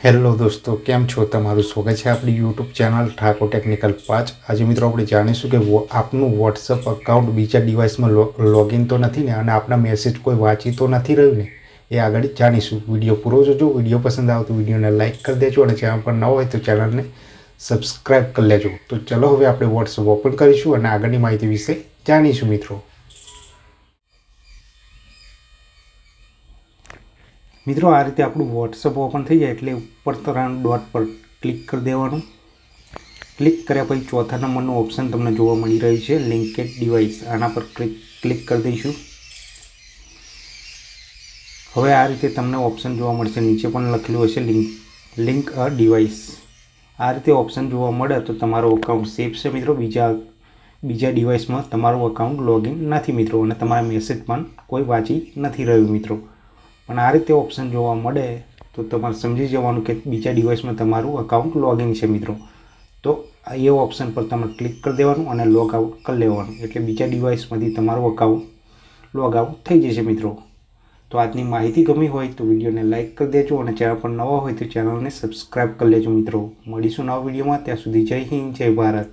Hello દોસ્તો, કેમ છો? તમારું સ્વાગત છે આપણી યુટ્યુબ ચેનલ ઠાકોર ટેકનિકલ 5। આજે મિત્રો આપણે જાણીશું કે આપનું વોટ્સઅપ અકાઉન્ટ બીજા ડિવાઇસમાં લોગિન તો નથી ને, અને આપણા મેસેજ કોઈ વાંચી તો નથી રહ્યું ને, એ આગળ જાણીશું। વિડીયો પૂરો જોજો। વિડીયો પસંદ આવે તો વિડીયોને લાઇક કરી દેજો, અને ચેનલ પર ન હોય તો ચેનલને સબસ્ક્રાઈબ કરી લેજો। તો ચલો હવે આપણે વોટ્સઅપ ઓપન કરીશું અને આગળની માહિતી વિશે જાણીશું મિત્રો। મિત્રો, આ રીતે આપણું વોટ્સઅપ ઓપન થઈ જાય એટલે ઉપર ત્રણ ડોટ પર ક્લિક કરી દેવાનું। ક્લિક કર્યા પછી ચોથા નંબરનું ઓપ્શન તમને જોવા મળી રહ્યું છે, લિંકેડ ડિવાઇસ। આના પર ક્લિક કરી દઈશું। હવે આ રીતે તમને ઓપ્શન જોવા મળશે, નીચે પણ લખેલું હશે લિંક અ ડિવાઇસ। આ રીતે ઓપ્શન જોવા મળે તો તમારો અકાઉન્ટ સેફ છે મિત્રો। બીજા ડિવાઇસમાં તમારું અકાઉન્ટ લોગિન નથી મિત્રો, અને તમારા મેસેજ પણ કોઈ વાંચી નથી રહ્યું મિત્રો। પણ આ રીતે ઓપ્શન જોવા મળે તો તમારે સમજી જવાનું કે બીજા ડિવાઇસમાં તમારું અકાઉન્ટ લોગિન છે મિત્રો। તો એ ઓપ્શન પર તમારે ક્લિક કરી દેવાનું અને લોગ આઉટ કરી લેવાનું, એટલે બીજા ડિવાઇસમાંથી તમારું અકાઉન્ટ લોગ આઉટ થઈ જશે મિત્રો। તો આજની માહિતી ગમી હોય તો વિડીયોને લાઇક કરી દેજો, અને ચેનલ પર નવા હોય તો ચેનલને સબસ્ક્રાઈબ કરી લેજો મિત્રો। મળીશું નવા વિડીયોમાં, ત્યાં સુધી જય હિન્દ, જય ભારત।